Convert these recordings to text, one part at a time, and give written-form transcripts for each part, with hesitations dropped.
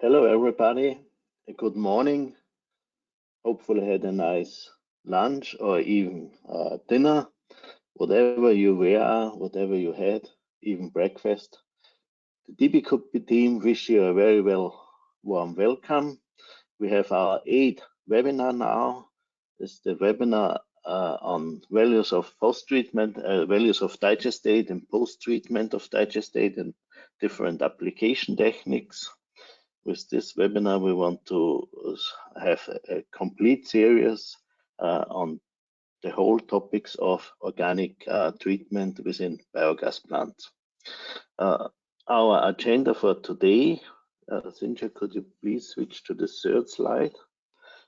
Hello, everybody. Good morning. Hopefully, had a nice lunch or even dinner, whatever you were, whatever you had, even breakfast. The DB team wish you a very warm welcome. We have our 8th webinar now. This is the webinar on values of post-treatment, values of digestate and post-treatment of digestate and different application techniques. With this webinar, we want to have a complete series on the whole topics of organic treatment within biogas plants. Our agenda for today, Cynthia, could you please switch to the third slide?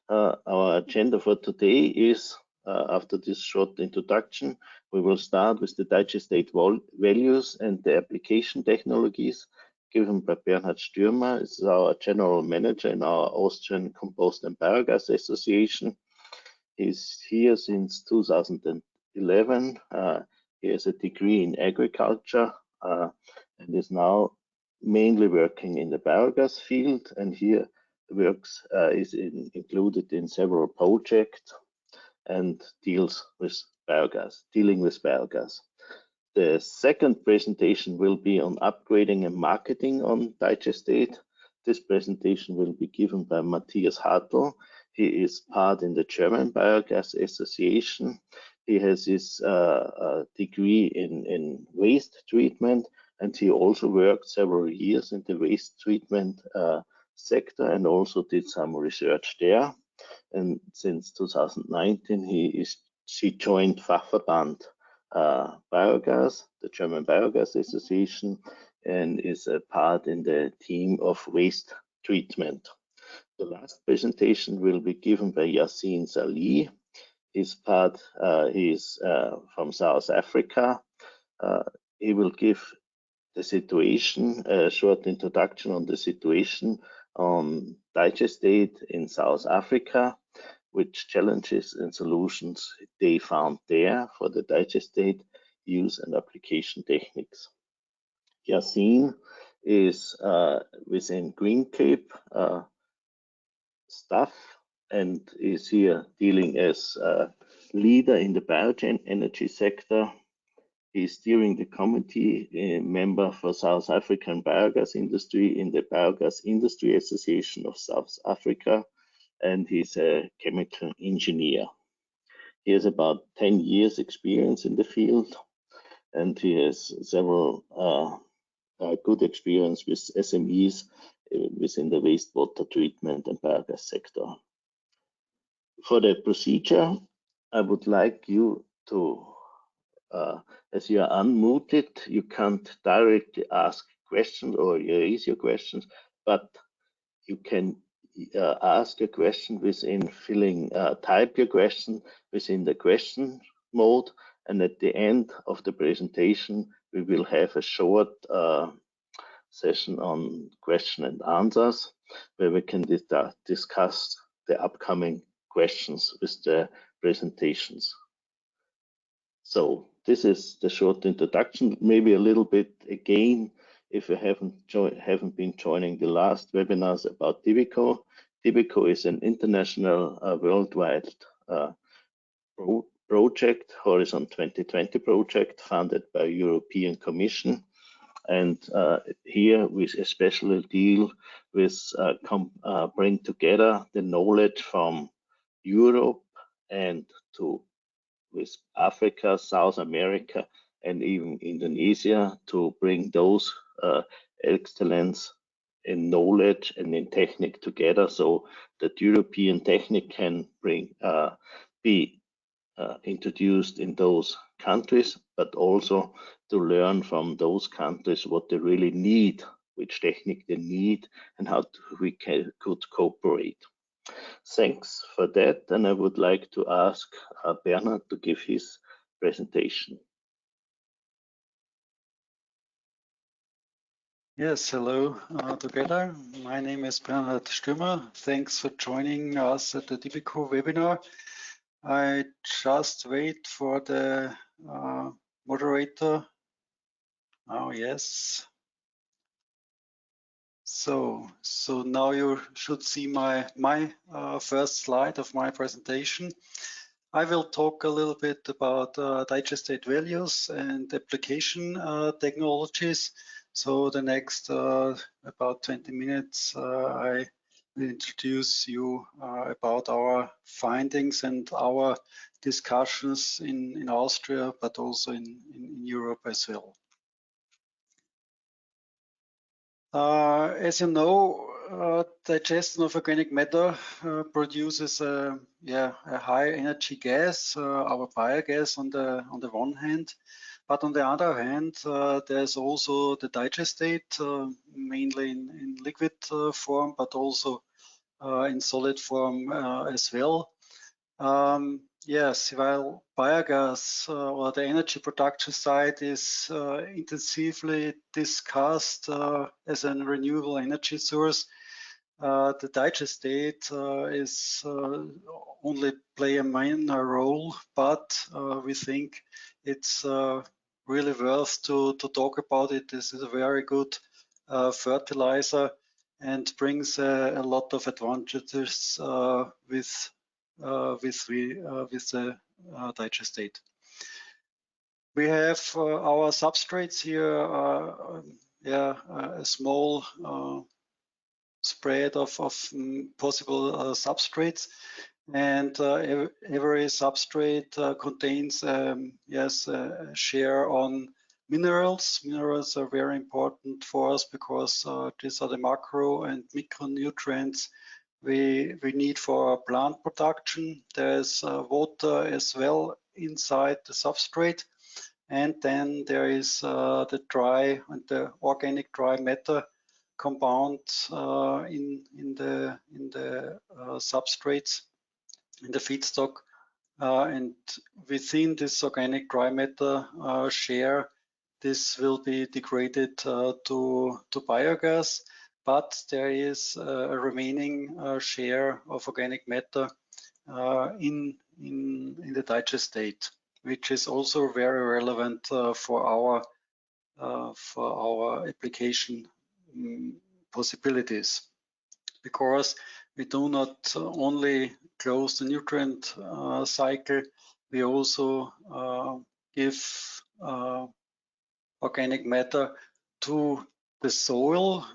Our agenda for today is, after this short introduction, we will start with the digestate values and the application technologies given by Bernhard Stürmer. Is our general manager in our Austrian Compost and Biogas Association. He's here since 2011. He has a degree in agriculture and is now mainly working in the biogas field, and here works is included in several projects and dealing with biogas. The second presentation will be on upgrading and marketing on digestate. This presentation will be given by Matthias Hartl. He is part in the German Biogas Association. He has his degree in waste treatment, and he also worked several years in the waste treatment sector and also did some research there. And since 2019, she joined Fachverband Biogas, the German Biogas Association, and is a part in the team of waste treatment. The last presentation will be given by Yassine Salih. He's from South Africa. He will give the situation, a short introduction on the situation on digestate in South Africa, which challenges and solutions they found there for the digestate use and application techniques. Yassine is within Green Cape staff and is here dealing as a leader in the biogen energy sector. He's steering the committee member for South African biogas industry in the Biogas Industry Association of South Africa, and he's a chemical engineer. He has about 10 years experience in the field, and he has several good experience with SMEs within the wastewater treatment and biogas sector. For the procedure, I would like you to, as you are unmuted, you can't directly ask questions or raise your questions, but you can ask a question within type your question within the question mode, and at the end of the presentation we will have a short session on question and answers where we can discuss the upcoming questions with the presentations. So this is the short introduction, maybe a little bit again if you haven't been joining the last webinars about DBCO. DBCO is an international worldwide project, Horizon 2020 project, funded by European Commission. And here we especially deal with bring together the knowledge from Europe and with Africa, South America, and even Indonesia to bring those excellence in knowledge and in technique together, so that European technique can be introduced in those countries, but also to learn from those countries what they really need, which technique they need, and how we could cooperate. Thanks for that, and I would like to ask Bernhard to give his presentation. Yes, hello together. My name is Bernhard Stürmer. Thanks for joining us at the DBCO webinar. I just wait for the moderator. Oh, yes. So now you should see my first slide of my presentation. I will talk a little bit about digestate values and application technologies. So the next about 20 minutes, I will introduce you about our findings and our discussions in Austria, but also in Europe as well. As you know, digestion of organic matter produces a high energy gas, our biogas on the one hand, but on the other hand, there's also the digestate, mainly in liquid form, but also in solid form as well. Yes, while biogas or the energy production side is intensively discussed as a renewable energy source, the digestate is only play a minor role, but we think it's really worth to talk about it. This is a very good fertilizer and brings a lot of advantages with the digestate. We have our substrates here, a small spread of possible substrates, and every substrate contains a share on minerals. Minerals are very important for us because these are the macro and micronutrients we need for plant production. There's water as well inside the substrate, and then there is the dry and the organic dry matter compound in the substrates, in the feedstock, and within this organic dry matter share, this will be degraded to biogas, but there is a remaining share of organic matter in the digestate, which is also very relevant for our application possibilities, because we do not only close the nutrient cycle, we also give organic matter to the soil.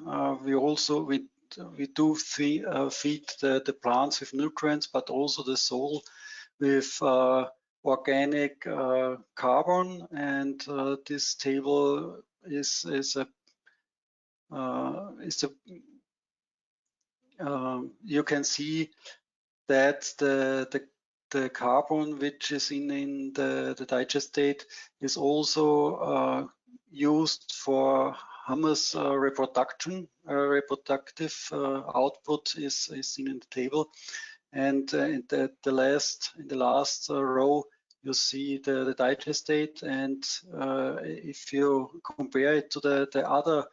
We do feed the plants with nutrients, but also the soil with organic carbon. And this table is you can see that the carbon which is in the digestate is also used for humus reproduction. Reproductive output is seen in the table, and in the last row you see the digestate, and if you compare it to the other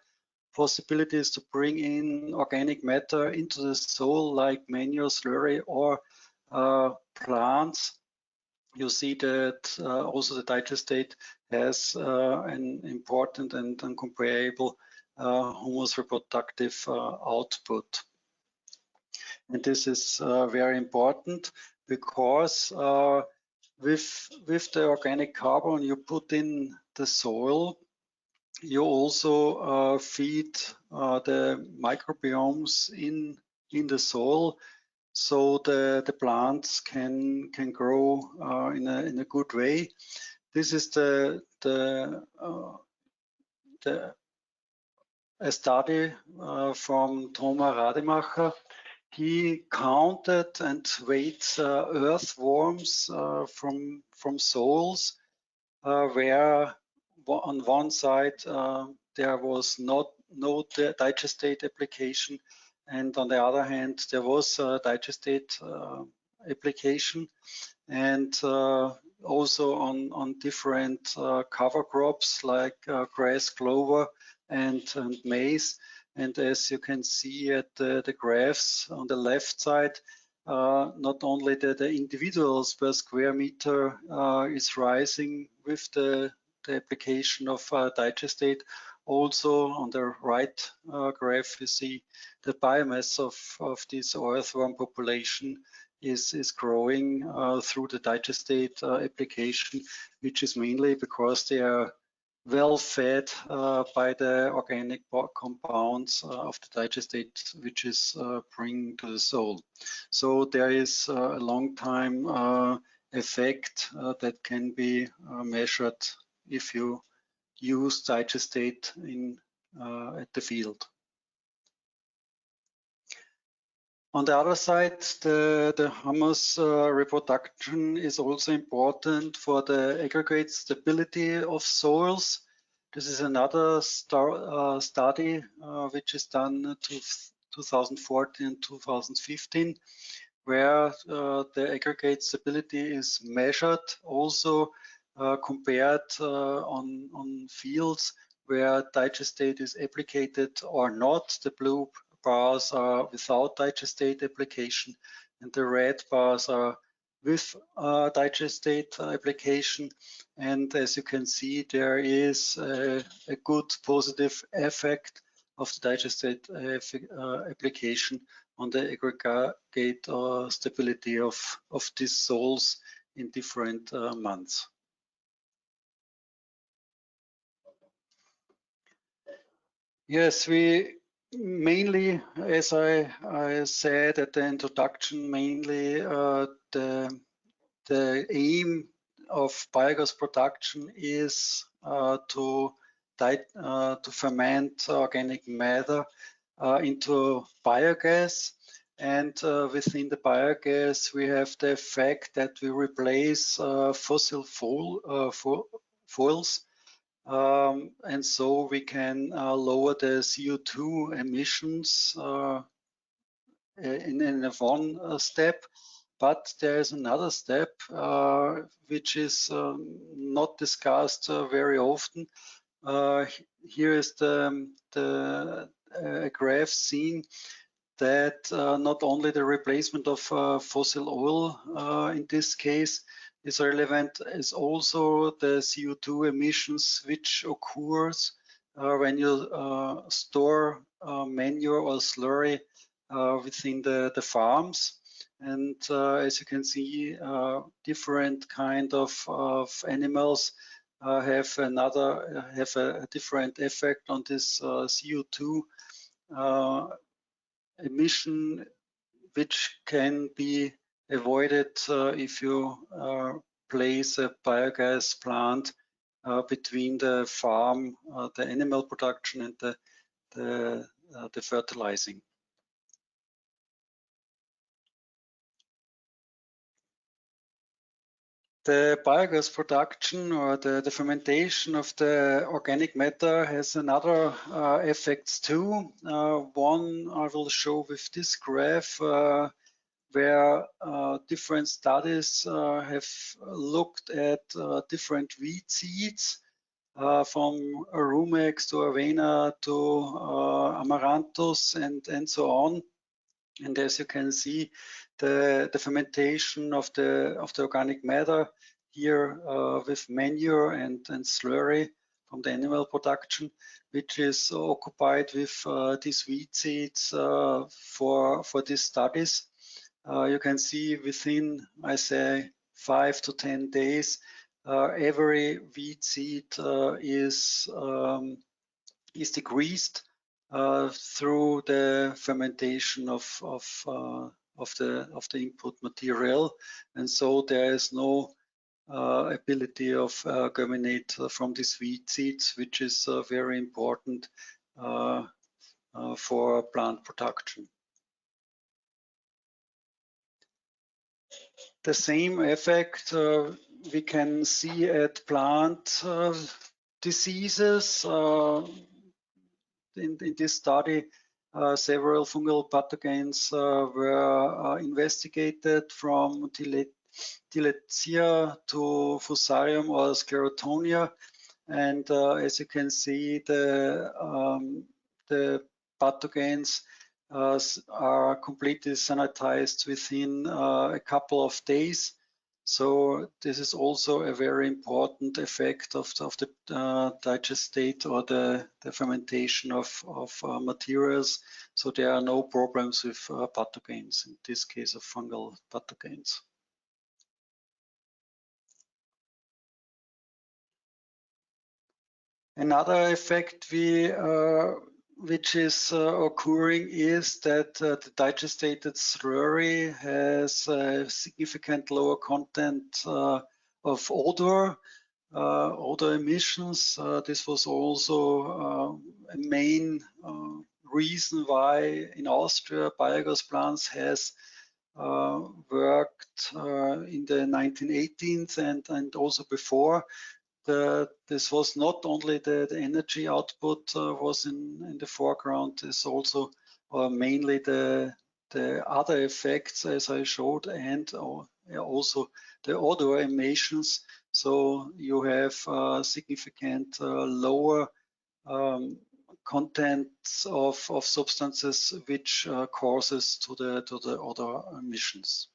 possibilities to bring in organic matter into the soil, like manure, slurry, or plants, you see that also the digestate has an important and comparable humus reproductive output. And this is very important because with the organic carbon you put in the soil, you also feed the microbiomes in the soil, so the plants can grow in a good way. This is a study from Thomas Rademacher. He counted and weighed earthworms from soils where on one side there was no digestate application, and on the other hand there was a digestate application, and also on different cover crops like grass, clover, and maize. And as you can see at the graphs on the left side, not only the individuals per square meter is rising with the application of digestate, also on the right graph, you see the biomass of this earthworm population is growing through the digestate application, which is mainly because they are well fed by the organic compounds of the digestate, which is bring to the soil. So there is a long time effect that can be measured if you use digestate in at the field. On the other side, the humus reproduction is also important for the aggregate stability of soils. This is another study which is done to 2014 and 2015, where the aggregate stability is measured, also compared on fields where digestate is applied or not. The blue bars are without digestate application, and the red bars are with digestate application. And as you can see, there is a good positive effect of the digestate application on the aggregate stability of these soils in different months. Yes, we mainly, as I said at the introduction, mainly the aim of biogas production is to ferment organic matter into biogas. And within the biogas, we have the effect that we replace fossil fuels. And so we can lower the CO2 emissions in one step. But there is another step which is not discussed very often. Here is the graph seen that not only the replacement of fossil oil in this case is relevant, is also the CO2 emissions which occurs when you store manure or slurry within the farms. And as you can see, different kind of animals have a different effect on this CO2 emission, which can be avoided if you place a biogas plant between the farm, the animal production, and the fertilizing. The biogas production or the fermentation of the organic matter has another effects too. One I will show with this graph, where different studies have looked at different wheat seeds from Rumex to Avena to Amaranthus and so on. And as you can see, the fermentation of the organic matter here with manure and slurry from the animal production, which is occupied with these wheat seeds for these studies. You can see within, I say, 5 to 10 days, every wheat seed is decreased through the fermentation of the input material, and so there is no ability of germinate from these wheat seeds, which is very important for plant production. The same effect we can see at plant diseases. In this study, several fungal pathogens were investigated from Tilletia to Fusarium or Sclerotonia, and as you can see, the pathogens are completely sanitized within a couple of days. So this is also a very important effect of the digestate or the fermentation of materials. So there are no problems with pathogens, in this case of fungal pathogens. Another effect which is occurring is that the digestated slurry has a significant lower content of odor emissions. This was also a main reason why in Austria biogas plants has worked in the 1918s and also before. This was not only the energy output was in the foreground, it's also mainly the other effects as I showed, and also the odor emissions. So you have significant lower contents of substances which causes to the odor emissions.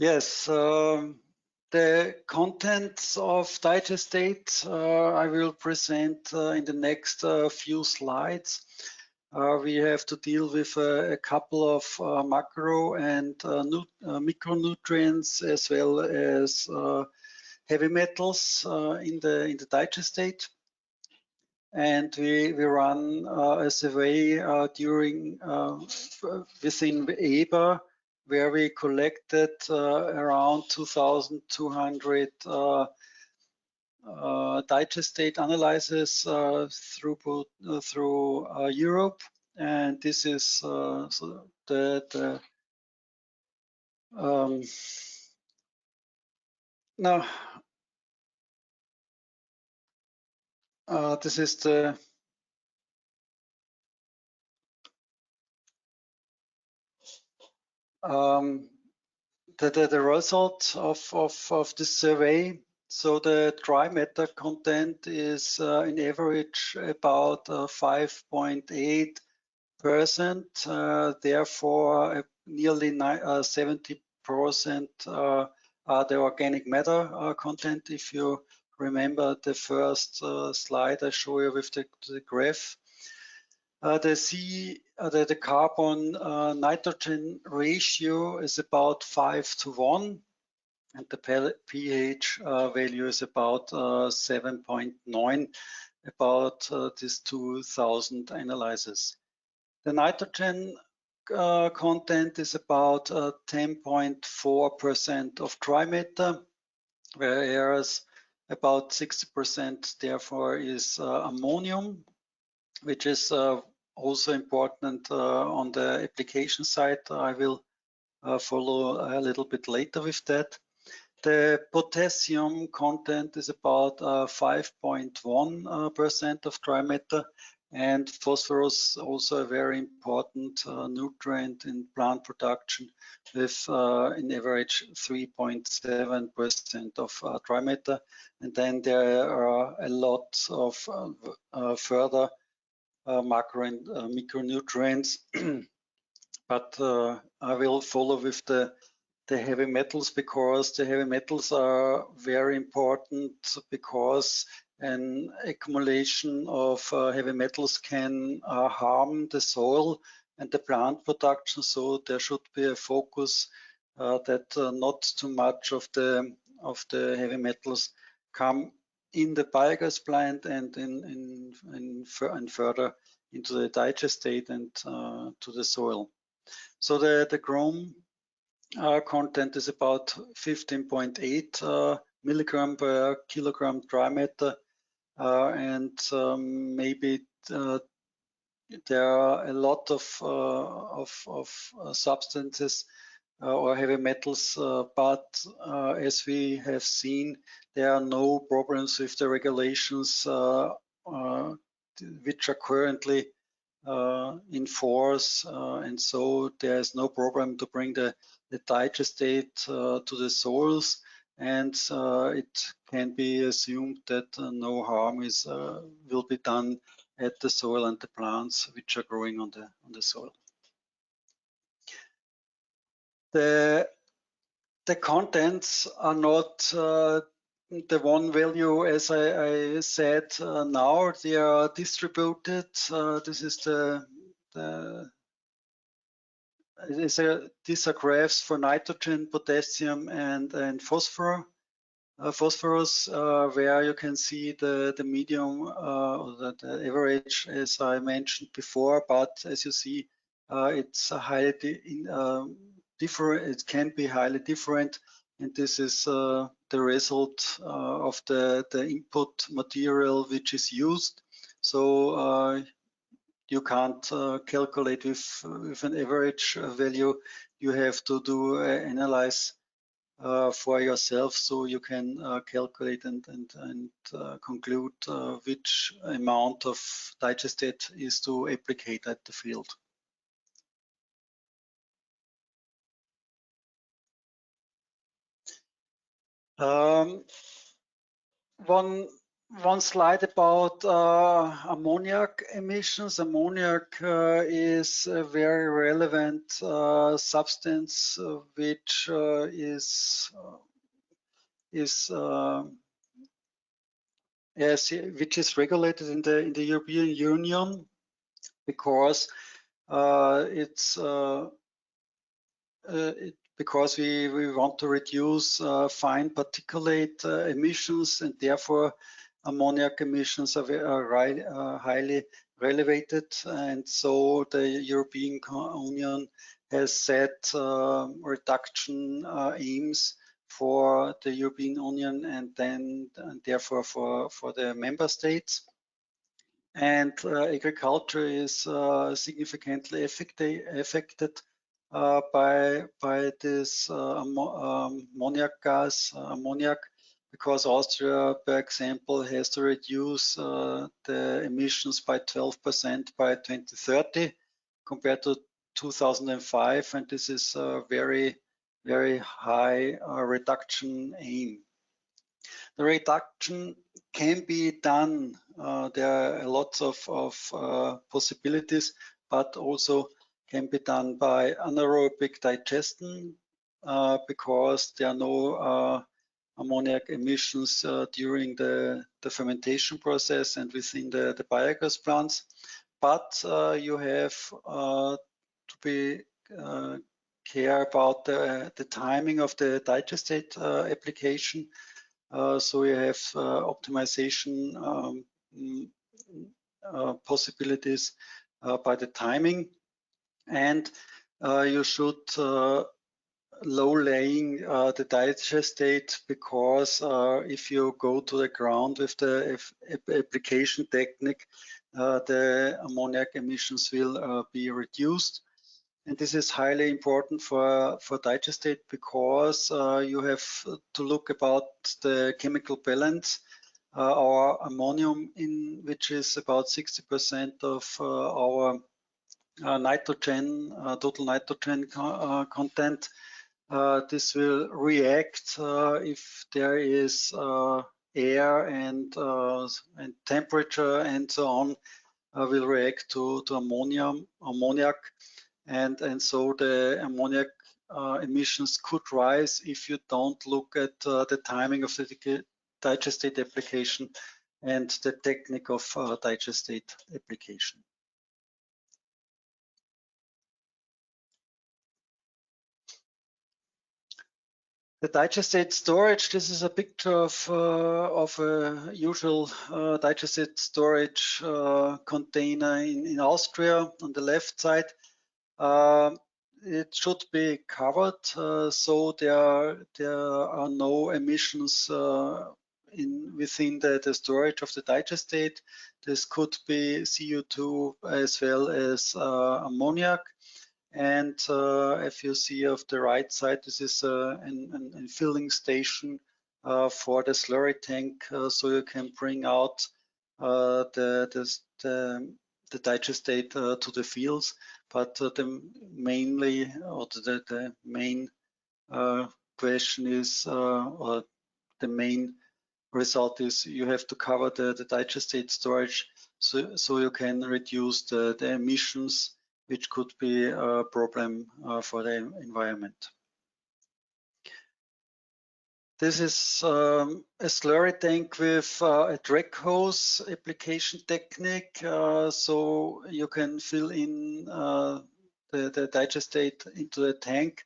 Yes, the contents of Digestate I will present in the next few slides. We have to deal with a couple of macro and micronutrients as well as heavy metals in the Digestate. And we run a survey during within EBA, where we collected around 2,200 digestate analyses through Europe, and this is so now this is the result of this survey. So the dry matter content is in average about 5.8%. Therefore, nearly 70% are the organic matter content. If you remember the first slide I showed you with the graph. The carbon nitrogen ratio is about 5:1, and the pH value is about 7.9, about these 2,000 analyses. The nitrogen content is about 10.4% of dry matter, whereas about 60% therefore is ammonium, which is also important on the application side. I will follow a little bit later with that. The potassium content is about 5.1% of dry matter, and phosphorus also a very important nutrient in plant production with in average 3.7% of dry matter. And then there are a lot of further macro and micronutrients, but I will follow with the heavy metals, because the heavy metals are very important, because an accumulation of heavy metals can harm the soil and the plant production. So there should be a focus that not too much of the heavy metals come in the biogas plant and further into the digestate and to the soil. So the chrome content is about 15.8 milligram per kilogram dry matter, and maybe there are a lot of substances or heavy metals, but as we have seen, there are no problems with the regulations which are currently in force, and so there is no problem to bring the digestate to the soils, and it can be assumed that no harm will be done at the soil and the plants which are growing on the soil. The contents are not the one value, as I said now. They are distributed. This is these are graphs for nitrogen, potassium, and phosphorus, where you can see the medium or the average, as I mentioned before. But as you see, it's highly different. It can be highly different, and this is the result of the input material which is used. So you can't calculate with an average value. You have to do analyze for yourself, so you can calculate and conclude which amount of digestate is to applicate at the field. One slide about ammoniac emissions. Ammoniac is a very relevant substance which is regulated in the European Union, because because we want to reduce fine particulate emissions, and therefore ammoniac emissions are highly relevated. And so the European Union has set reduction aims for the European Union and therefore for the member states. And agriculture is significantly affected by this ammoniac gas, because Austria, for example, has to reduce the emissions by 12% by 2030 compared to 2005, and this is a very, very high reduction aim. The reduction can be done. There are lots of possibilities, but also can be done by anaerobic digestion, because there are no ammoniac emissions during the fermentation process and within the biogas plants. But you have to be care about the timing of the digestate application. So you have optimization possibilities by the timing, and you should low laying the digestate, because if you go to the ground with the application technique, the ammoniac emissions will be reduced. And this is highly important for digestate, because you have to look about the chemical balance. Our ammonium, which is about 60% of our nitrogen, total nitrogen content, this will react if there is air and temperature and so on, will react to ammoniac. And so the ammoniac emissions could rise if you don't look at the timing of the digestate application and the technique of digestate application. The digestate storage, this is a picture of a usual digestate storage container in Austria on the left side. It should be covered, so there are no emissions within the storage of the digestate. This could be CO2 as well as ammoniac. And if you see of the right side, this is a filling station for the slurry tank, so you can bring out the digestate to the fields. But the main question is, or the main result is, you have to cover the digestate storage, so you can reduce the emissions, which could be a problem for the environment. This is a slurry tank with a drag hose application technique. So you can fill in the digestate into the tank,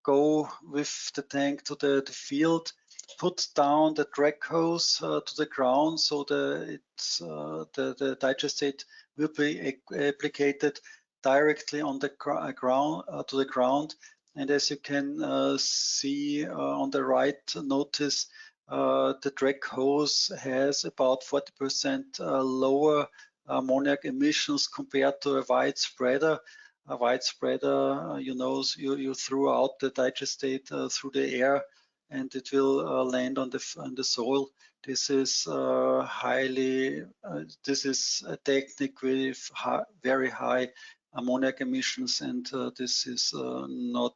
go with the tank to the field, put down the drag hose to the ground, so the digestate will be applied directly on the ground to the ground. And as you can see on the right notice, the drag hose has about 40% lower ammoniac emissions compared to a wide spreader. A wide spreader, you throw out the digestate through the air, and it will land on the soil. This is this is a technique with very high ammoniac emissions, and this is not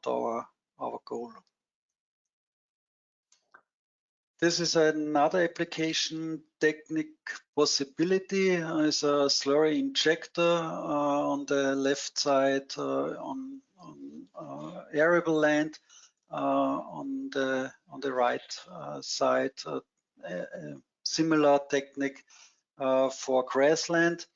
our goal. This is another application technique possibility. Is a slurry injector on the left side on arable land, on the right side similar technique for grassland.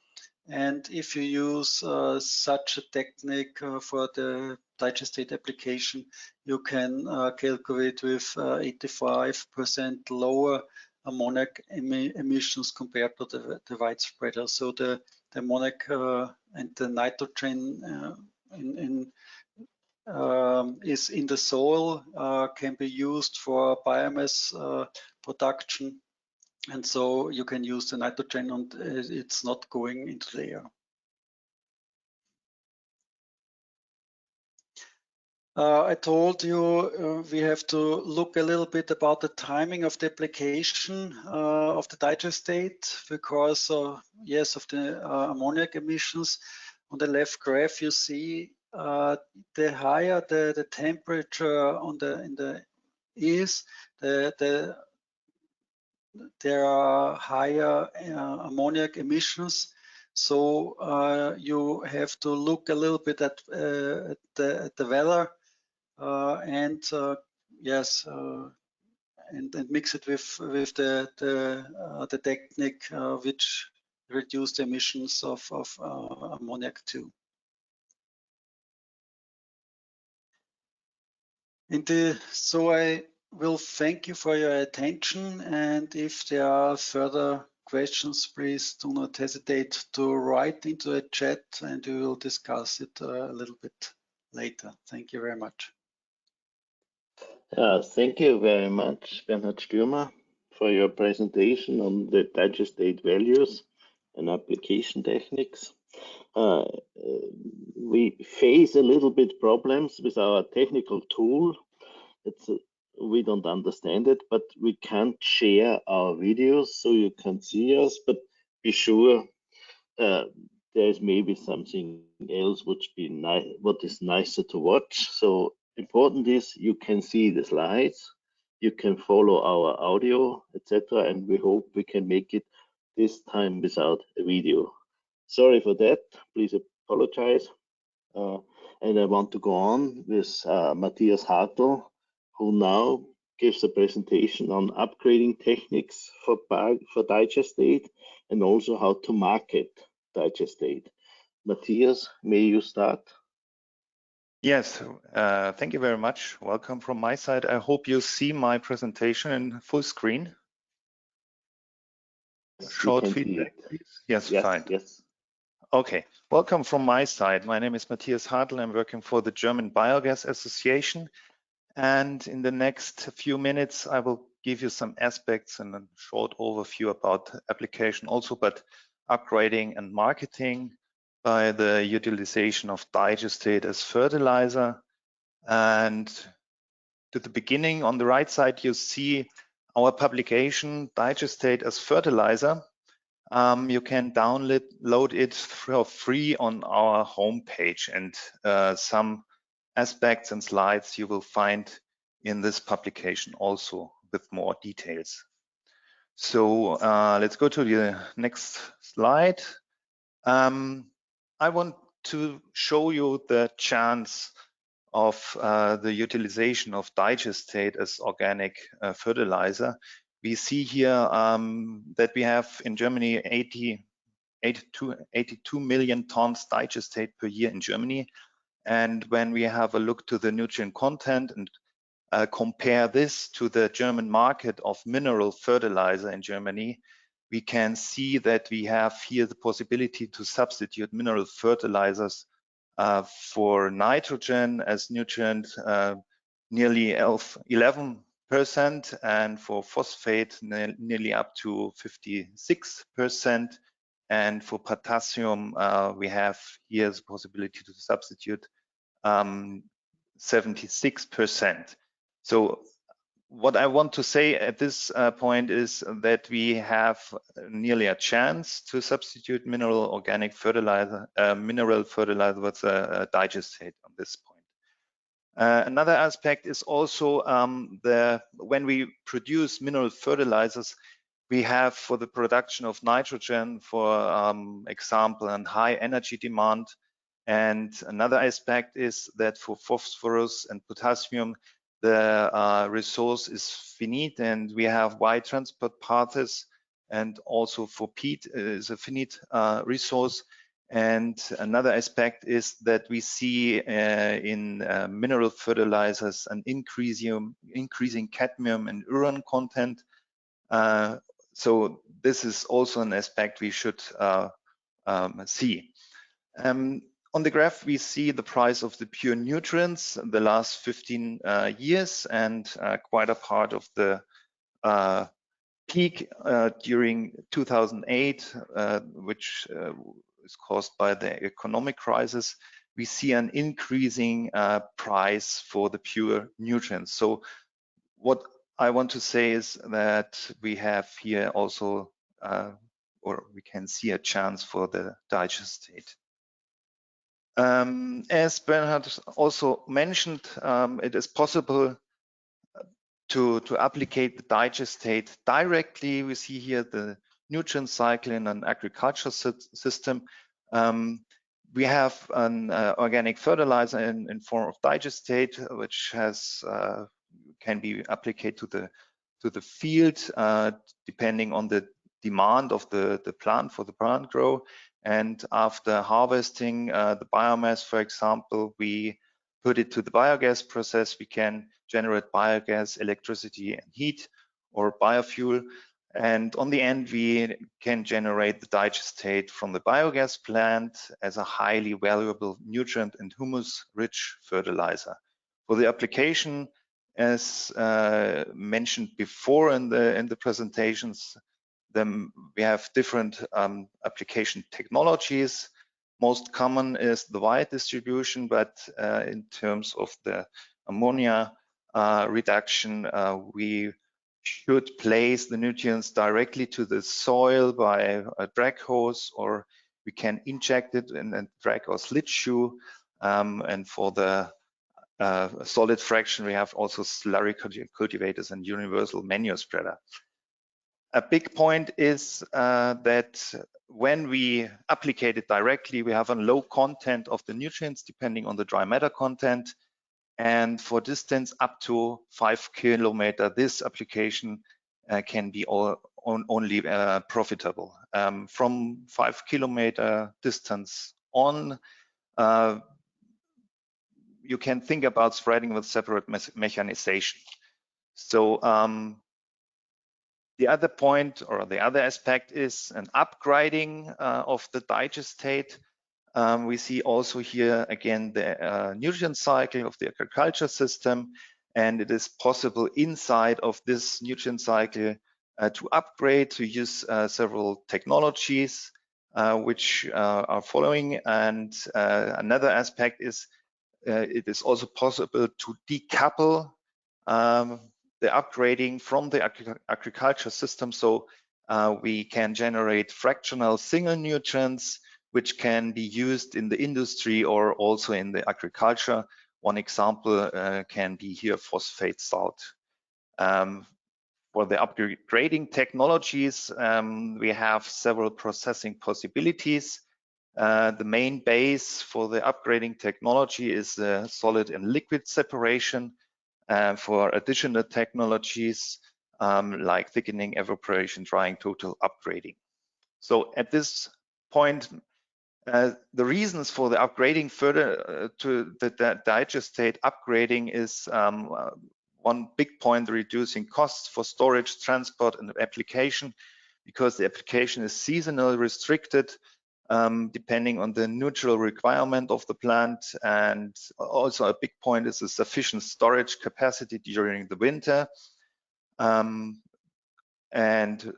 And if you use such a technique for the digestate application, you can calculate with 85% lower ammoniac emissions compared to the wide spreader. So the ammoniac and the nitrogen is in the soil, can be used for biomass production. And so you can use the nitrogen, and it's not going into the air. I told you we have to look a little bit about the timing of the application of the digestate, because yes, of the ammoniac emissions. On the left graph, you see the higher the temperature there are higher ammoniac emissions. So you have to look a little bit at the weather and yes, and mix it with the technique which reduce the emissions of ammoniac too. So I will thank you for your attention, and if there are further questions, please do not hesitate to write into the chat, and we will discuss it a little bit later. Thank you very much. Thank you very much, Bernhard Stürmer, for your presentation on the digestate values and application techniques. We face a little bit problems with our technical tool. We don't understand it, but we can't share our videos so you can see us, but be sure there's maybe something else what is nicer to watch. So important is you can see the slides, you can follow our audio, etc. And we hope we can make it this time without a video. Sorry for that, please apologize. And I want to go on with Matthias Hartl, who now gives a presentation on upgrading techniques for digestate and also how to market digestate. Matthias, may you start? Yes, thank you very much. Welcome from my side. I hope you see my presentation in full screen. Short feedback, please. Yes, fine. Yes. Okay, welcome from my side. My name is Matthias Hartl. I'm working for the German Biogas Association. And in the next few minutes, I will give you some aspects and a short overview about application also, but upgrading and marketing by the utilization of digestate as fertilizer. And to the beginning, on the right side, you see our publication, Digestate as Fertilizer. You can download it for free on our homepage, and some aspects and slides you will find in this publication also with more details. So let's go to the next slide. I want to show you the chance of the utilization of digestate as organic fertilizer. We see here that we have in Germany 82 million tons digestate per year in Germany. And when we have a look to the nutrient content and compare this to the German market of mineral fertilizer in Germany, we can see that we have here the possibility to substitute mineral fertilizers for nitrogen as nutrient nearly 11%, and for phosphate nearly up to 56%. And for potassium, we have here the possibility to substitute 76%. So what I want to say at this point is that we have nearly a chance to substitute mineral fertilizer with a digestate on this point. Another aspect is also when we produce mineral fertilizers, we have for the production of nitrogen, for example, a high energy demand. And another aspect is that for phosphorus and potassium, the resource is finite and we have wide transport paths, and also for peat is a finite resource. And another aspect is that we see in mineral fertilizers an increasing cadmium and iron content. So this is also an aspect we should see. On the graph, we see the price of the pure nutrients in the last 15 years, and quite a part of the peak during 2008, which is caused by the economic crisis. We see an increasing price for the pure nutrients. So what I want to say is that we have here also, or we can see a chance for the digestate. As Bernhard also mentioned, it is possible to applicate the digestate directly. We see here the nutrient cycle in an agriculture system. We have an organic fertilizer in form of digestate, which can be applied to the field depending on the demand of the plant for the plant grow. And after harvesting the biomass, for example, we put it to the biogas process. We can generate biogas, electricity, and heat, or biofuel. And on the end, we can generate the digestate from the biogas plant as a highly valuable nutrient and humus-rich fertilizer. For the application, as mentioned before in the presentations, we have different application technologies. Most common is the wide distribution, but in terms of the ammonia reduction, we should place the nutrients directly to the soil by a drag hose, or we can inject it in a drag or slit shoe. And for the solid fraction, we have also slurry cultivators and universal manure spreader. A big point is that when we applicate it directly, we have a low content of the nutrients depending on the dry matter content. And for distance up to 5 kilometers, this application can be only profitable. From 5 kilometer distance on, you can think about spreading with separate mechanization. So the other point, or the other aspect, is an upgrading of the digestate. We see also here again the nutrient cycle of the agriculture system, and it is possible inside of this nutrient cycle to upgrade, to use several technologies which are following. And another aspect is it is also possible to decouple the upgrading from the agriculture system. So we can generate fractional single nutrients, which can be used in the industry or also in the agriculture. One example can be here phosphate salt. For the upgrading technologies, we have several processing possibilities. The main base for the upgrading technology is the solid and liquid separation. For additional technologies like thickening, evaporation, drying, total upgrading. So at this point, the reasons for the upgrading further to the digestate upgrading is one big point, reducing costs for storage, transport, and application, because the application is seasonal restricted, depending on the nutrient requirement of the plant. And also a big point is the sufficient storage capacity during the winter, and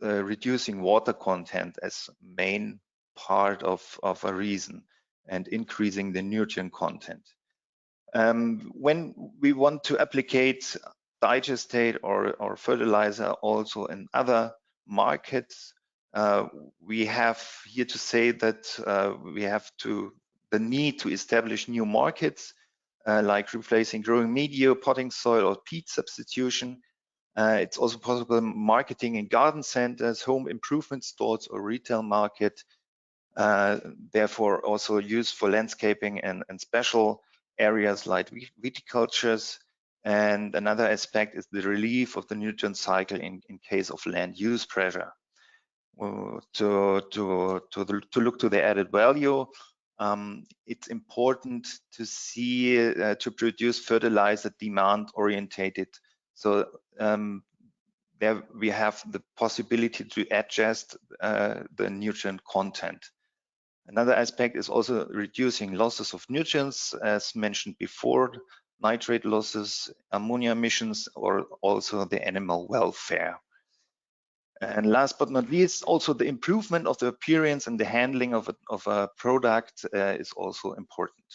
reducing water content as main part of a reason, and increasing the nutrient content. When we want to applicate digestate or fertilizer also in other markets, we have here to say that we have the need to establish new markets, like replacing growing media, potting soil, or peat substitution. It's also possible marketing in garden centers, home improvement stores, or retail market. Therefore, also used for landscaping and special areas like viticultures. And another aspect is the relief of the nutrient cycle in case of land use pressure. To look to the added value, it's important to see to produce fertilizer demand orientated. So there we have the possibility to adjust the nutrient content. Another aspect is also reducing losses of nutrients, as mentioned before, nitrate losses, ammonia emissions, or also the animal welfare. And last but not least, also the improvement of the appearance and the handling of a product is also important.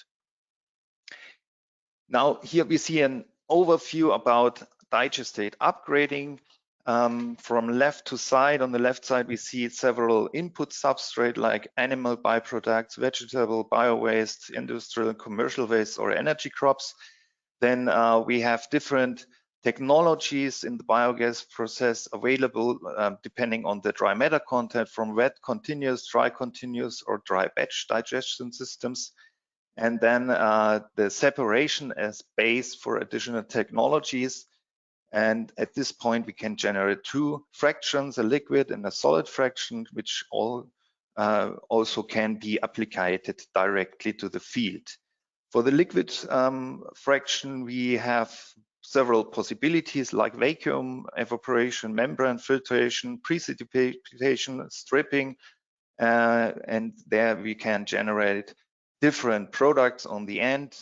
Now, here we see an overview about digestate upgrading. From left to side, on the left side, we see several input substrate like animal byproducts, vegetable bio-waste, industrial and commercial waste, or energy crops. Then we have different technologies in the biogas process available depending on the dry matter content, from wet continuous, dry continuous, or dry batch digestion systems. And then the separation as base for additional technologies. And at this point, we can generate two fractions, a liquid and a solid fraction, which all also can be applied directly to the field. For the liquid fraction, we have several possibilities like vacuum, evaporation, membrane filtration, precipitation, stripping, and there we can generate different products on the end.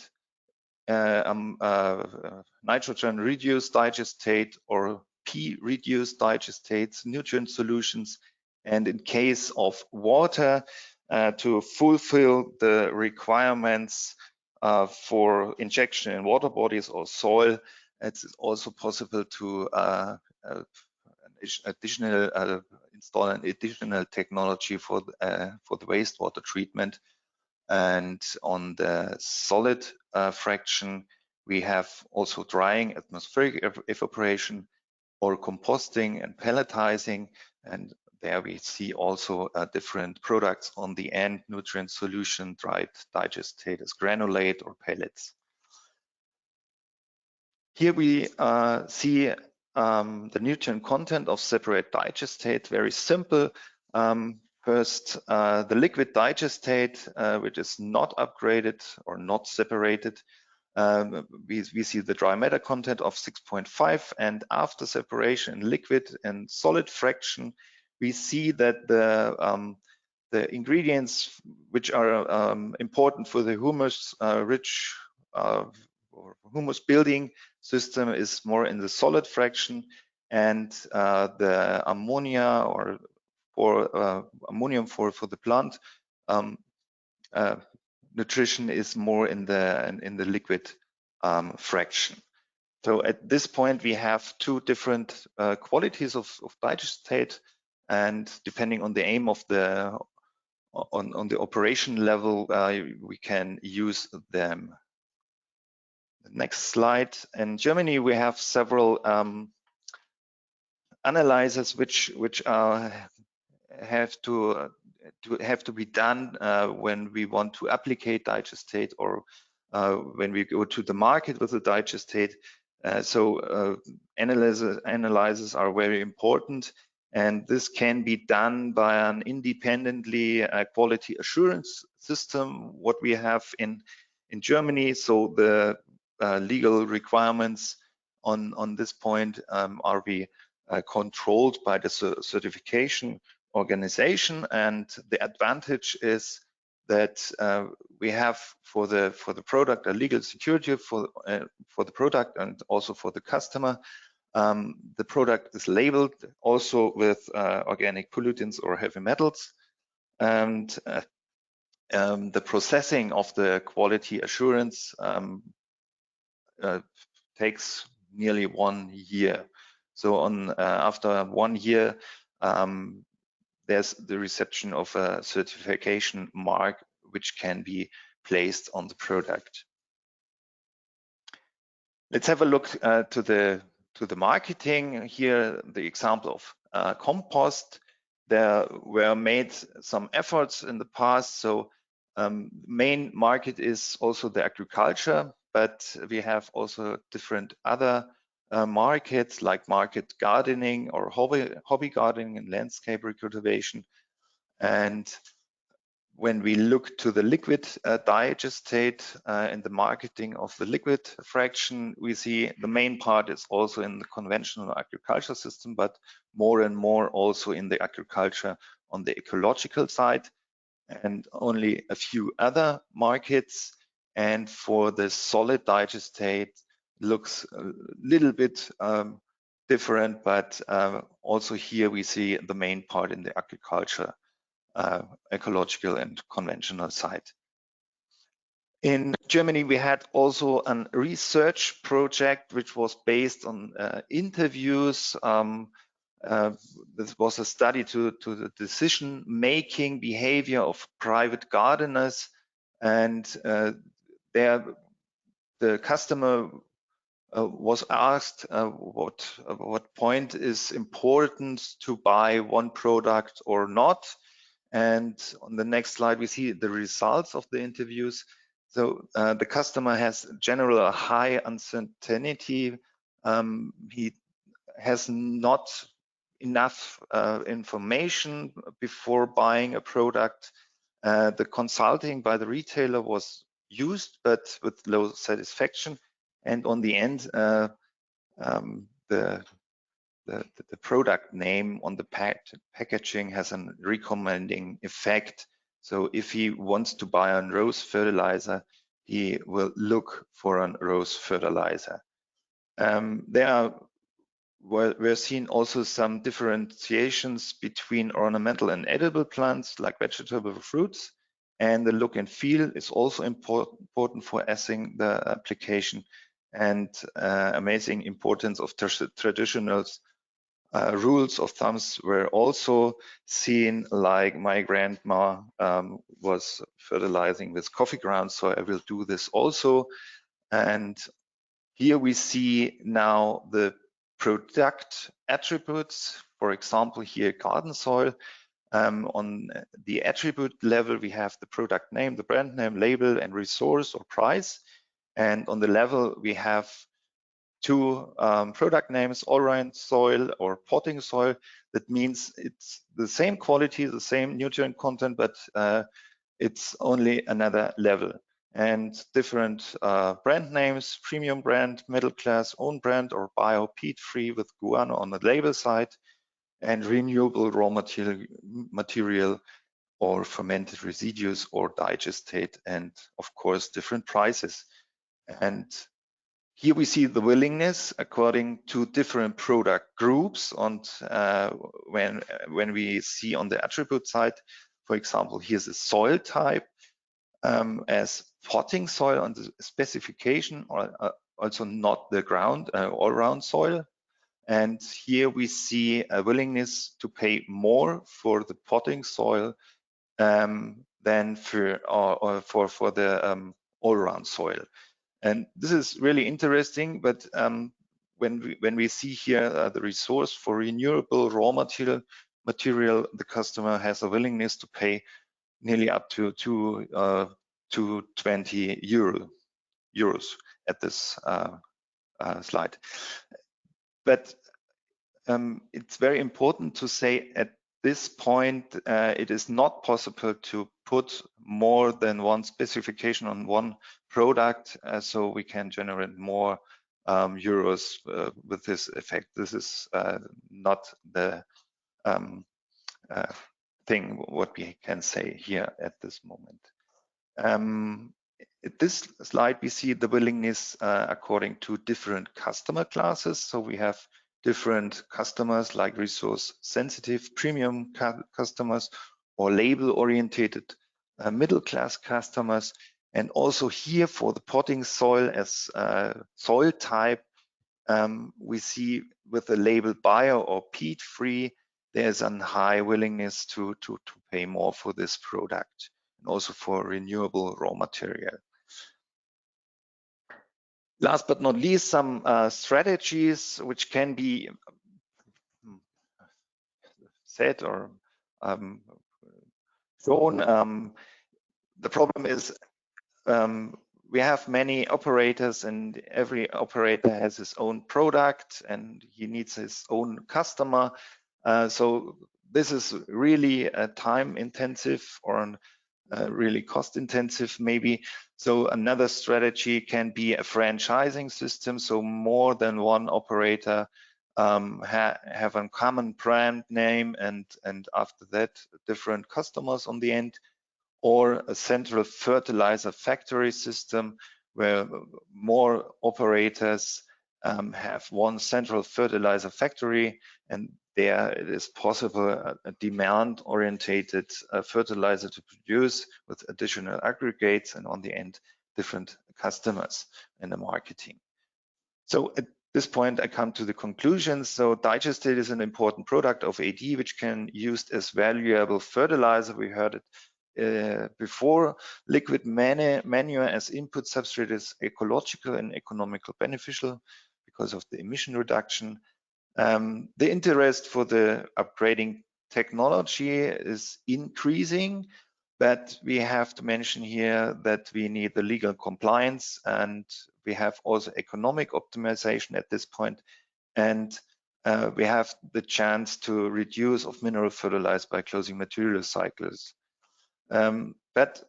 Nitrogen reduced digestate or P reduced digestates, nutrient solutions, and in case of water, to fulfill the requirements for injection in water bodies or soil, it's also possible to install an additional technology for the wastewater treatment. And on the solid fraction, we have also drying, atmospheric evaporation, or composting and pelletizing. And there we see also different products on the end, nutrient solution, dried digestate as granulate or pellets. Here we see the nutrient content of separate digestate, very simple. First, the liquid digestate, which is not upgraded or not separated. We see the dry matter content of 6.5, and after separation in liquid and solid fraction, we see that the ingredients which are important for the humus rich or humus building system is more in the solid fraction, and the ammonia or ammonium for the plant nutrition is more in the liquid fraction. So at this point, we have two different qualities of digestate, and depending on the aim of the on the operation level, we can use them. The next slide. In Germany, we have several analyzers which have to have to be done when we want to applicate digestate or when we go to the market with the digestate. Analyzes are very important, and this can be done by an independently quality assurance system, what we have in Germany. So the legal requirements on this point are controlled by the certification organization, and the advantage is that we have for the product a legal security for the product and also for the customer. The product is labeled also with organic pollutants or heavy metals, and the processing of the quality assurance takes nearly 1 year. So after 1 year, there's the reception of a certification mark which can be placed on the product. Let's have a look to the marketing. Here, the example of compost. There were made some efforts in the past. So main market is also the agriculture, but we have also different other markets like market gardening or hobby gardening and landscape recultivation. And when we look to the liquid digestate in the marketing of the liquid fraction, we see the main part is also in the conventional agriculture system, but more and more also in the agriculture on the ecological side, and only a few other markets. And for the solid digestate, looks a little bit different, but also here we see the main part in the agriculture, ecological and conventional side. In Germany, we had also a research project which was based on interviews. This was a study to the decision-making behavior of private gardeners, and there the customer was asked what point is important to buy one product or not. And on the next slide, we see the results of the interviews. So the customer has generally a high uncertainty. He has not enough information before buying a product. The consulting by the retailer was used, but with low satisfaction. And on the end, the product name on the packaging has a recommending effect. So if he wants to buy a rose fertilizer, he will look for a rose fertilizer. We're seeing also some differentiations between ornamental and edible plants like vegetable fruits, and the look and feel is also important for assessing the application, and amazing importance of traditional rules of thumbs were also seen, like my grandma was fertilizing with coffee grounds, so I will do this also. And here we see now the product attributes, for example, here garden soil. On the attribute level, we have the product name, the brand name, label, and resource or price. And on the level, we have two product names, all-round soil or potting soil. That means it's the same quality, the same nutrient content, but it's only another level. And different brand names, premium brand, middle class, own brand, or bio peat-free with guano on the label side, and renewable raw material or fermented residues or digestate, and of course different prices. And here we see the willingness according to different product groups. And when we see on the attribute side, for example, here's a soil type as potting soil on the specification, or also not the ground all-round soil. And here we see a willingness to pay more for the potting soil than for the all-round soil. And this is really interesting, but when we see here the resource for renewable raw material, material, the customer has a willingness to pay nearly up to 220 euros at this slide. But it's very important to say at this point, it is not possible to put more than one specification on one product, so we can generate more euros with this effect. This is not the thing what we can say here at this moment. At this slide, we see the willingness according to different customer classes. So we have different customers like resource sensitive premium customers or label oriented middle class customers. And also here for the potting soil as soil type, we see with the label bio or peat free, there's a high willingness to pay more for this product and also for renewable raw material. Last but not least, some strategies which can be said or shown. The problem is we have many operators and every operator has his own product and he needs his own customer. So this is really time intensive or really cost intensive maybe. So another strategy can be a franchising system. So more than one operator have a common brand name and after that different customers on the end, or a central fertilizer factory system where more operators have one central fertilizer factory, and there it is possible a demand-orientated fertilizer to produce with additional aggregates and on the end different customers in the marketing. So at this point I come to the conclusion. So Digestate is an important product of AD which can used as valuable fertilizer. We heard it before. Liquid manure as input substrate is ecological and economical beneficial because of the emission reduction. The interest for the upgrading technology is increasing, but we have to mention here that we need the legal compliance and we have also economic optimization at this point, and we have the chance to reduce of mineral fertilizer by closing material cycles. But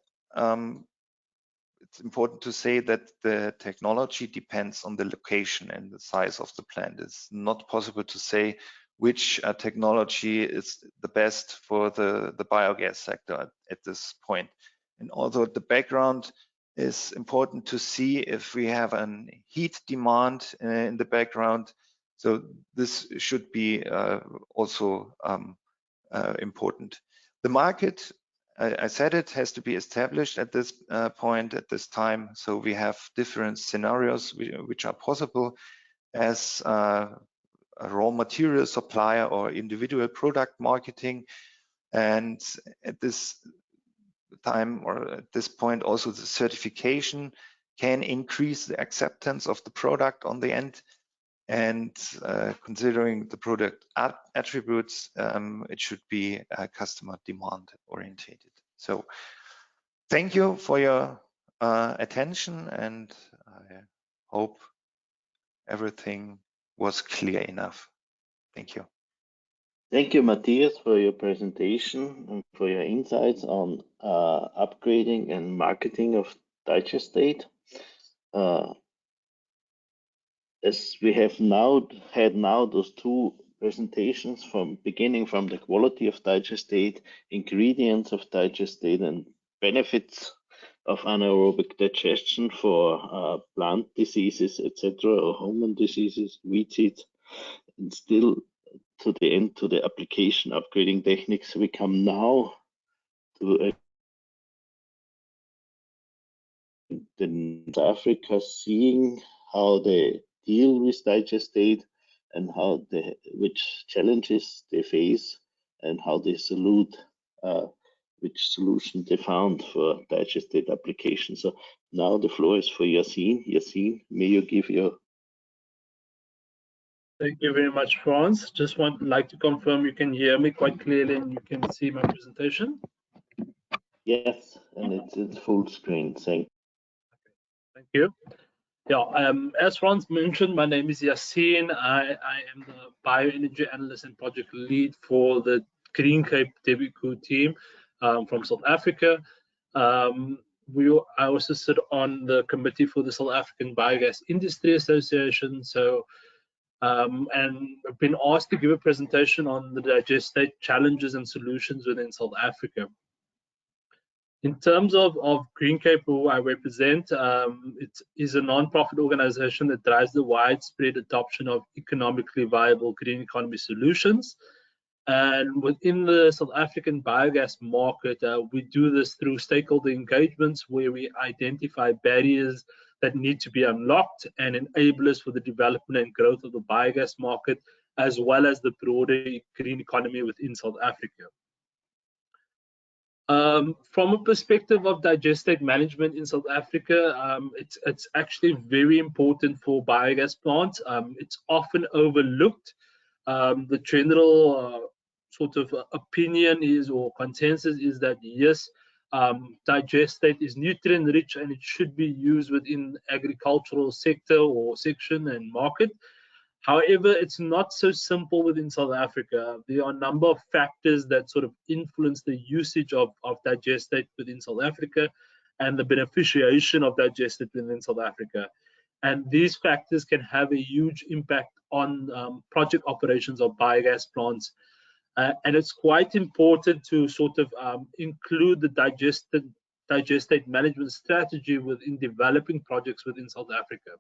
it's important to say that the technology depends on the location and the size of the plant. It's not possible to say which technology is the best for the biogas sector at this point. And although the background is important to see if we have an heat demand in the background, so this should be also important. The market, I said it has to be established at this point, at this time. So we have different scenarios which are possible as a raw material supplier or individual product marketing. And at this time or at this point, also the certification can increase the acceptance of the product on the end. And considering the product attributes, it should be customer demand orientated. So thank you for your attention, and I hope everything was clear enough. Thank you. Thank you, Matthias, for your presentation and for your insights on upgrading and marketing of Digestate. As we have had those two presentations beginning from the quality of Digestate, ingredients of Digestate, and benefits of anaerobic digestion for plant diseases, etc., or hormone diseases, weed seeds, and still to the end, to the application upgrading techniques. We come now to Africa, seeing how they deal with Digestate and how which challenges they face and how they which solution they found for Digestate application. So now the floor is for Yasin. Yasin, may you give your Thank you very much, Franz. Just like to confirm you can hear me quite clearly and you can see my presentation. Yes, and it's full screen. Thank you. Yeah, as Franz mentioned, my name is Yassine. I am the bioenergy analyst and project lead for the Green Cape Debiku team from South Africa. I also sit on the committee for the South African Biogas Industry Association. So, and I've been asked to give a presentation on the Digestate challenges and solutions within South Africa. In terms of Green Cape, who I represent, it is a non-profit organization that drives the widespread adoption of economically viable green economy solutions. And within the South African biogas market, we do this through stakeholder engagements where we identify barriers that need to be unlocked and enablers for the development and growth of the biogas market, as well as the broader green economy within South Africa. From a perspective of digestate management in South Africa, it's actually very important for biogas plants. It's often overlooked. The general sort of opinion is, or consensus is, that yes, digestate is nutrient rich and it should be used within the agricultural sector or section and market. However, it's not so simple within South Africa. There are a number of factors that sort of influence the usage of digestate within South Africa and the beneficiation of digestate within South Africa. And these factors can have a huge impact on project operations of biogas plants. And it's quite important to sort of include the digestate management strategy within developing projects within South Africa.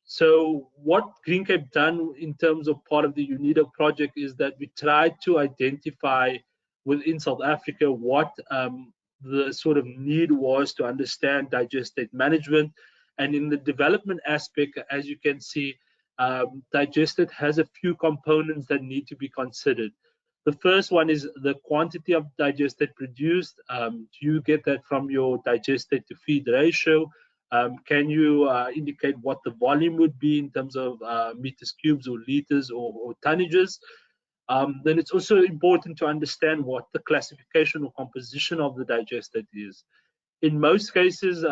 So what Green Cape done in terms of part of the UNIDO project is that we tried to identify within South Africa what the sort of need was to understand digestate management. And in the development aspect, as you can see, digestate has a few components that need to be considered. The first one is the quantity of digestate produced. Do you get that from your digestate to feed ratio? Can you indicate what the volume would be in terms of meters cubes or liters or tonnages? Then it's also important to understand what the classification or composition of the digestate is. In most cases,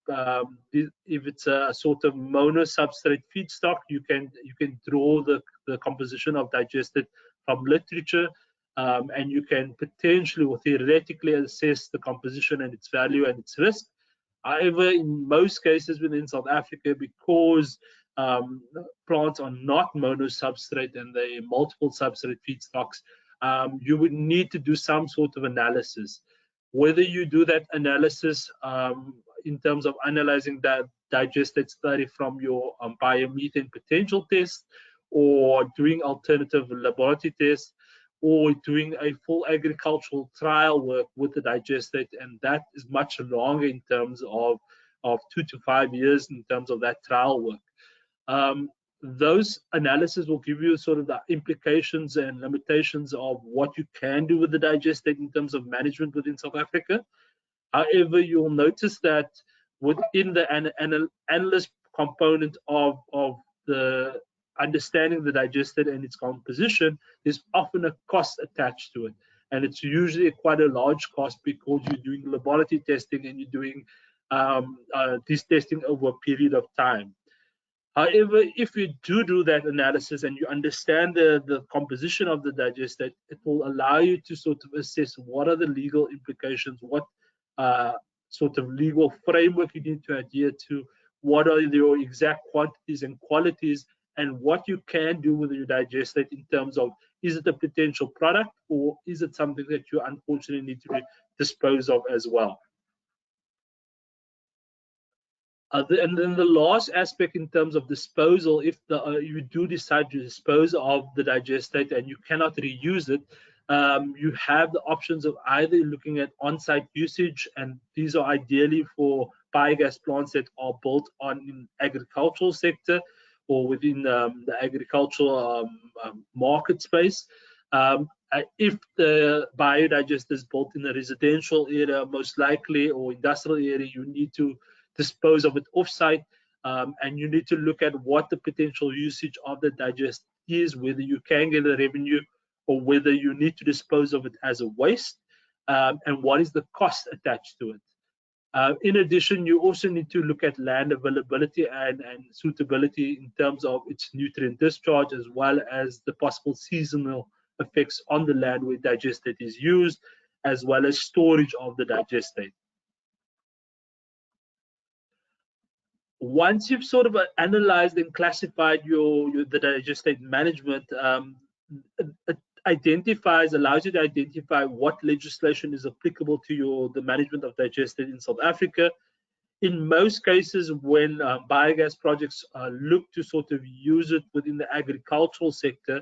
if it's a sort of monosubstrate feedstock, you can draw the composition of digestate from literature, and you can potentially or theoretically assess the composition and its value and its risk. However, in most cases within South Africa, because plants are not monosubstrate and they multiple substrate feedstocks, you would need to do some sort of analysis. Whether you do that analysis in terms of analyzing that digestate study from your biomethane potential test, or doing alternative laboratory tests, or doing a full agricultural trial work with the digestate, and that is much longer in terms of 2 to 5 years in terms of that trial work. Those analyses will give you sort of the implications and limitations of what you can do with the digestate in terms of management within South Africa. However, you'll notice that within the analyst component of the understanding the digestate and its composition, there's often a cost attached to it, and it's usually quite a large cost because you're doing laboratory testing and you're doing this testing over a period of time. However, if you do that analysis and you understand the composition of the digestate, it will allow you to sort of assess what are the legal implications, what sort of legal framework you need to adhere to, what are your exact quantities and qualities, and what you can do with your digestate in terms of, is it a potential product or is it something that you unfortunately need to dispose of as well. And then the last aspect in terms of disposal, if you do decide to dispose of the digestate and you cannot reuse it, you have the options of either looking at on-site usage, and these are ideally for biogas plants that are built on agricultural sector or within the agricultural market space. If the biodigester is built in a residential area, most likely, or industrial area, you need to dispose of it off-site. and you need to look at what the potential usage of the digest is, whether you can get a revenue or whether you need to dispose of it as a waste, and what is the cost attached to it. In addition, you also need to look at land availability and suitability in terms of its nutrient discharge, as well as the possible seasonal effects on the land where digestate is used, as well as storage of the digestate. Once you've sort of analyzed and classified the digestate management, it allows you to identify what legislation is applicable to the management of digestate in South Africa. In most cases, when biogas projects look to sort of use it within the agricultural sector,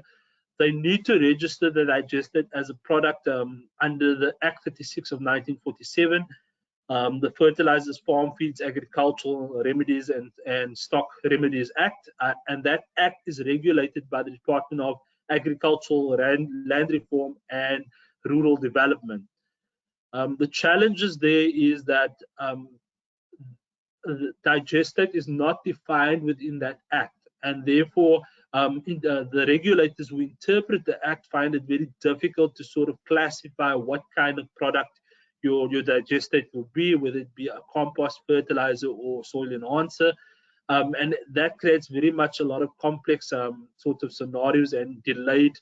they need to register the digestate as a product under the Act 36 of 1947. The Fertilizers, Farm Feeds, Agricultural Remedies and Stock Remedies Act, and that act is regulated by the Department of Agricultural, Land Reform and Rural Development. The challenges there is that the digestate is not defined within that act, and therefore the regulators who interpret the act find it very difficult to sort of classify what kind of product your digestate will be, whether it be a compost, fertilizer, or soil enhancer. And that creates very much a lot of complex sort of scenarios and delayed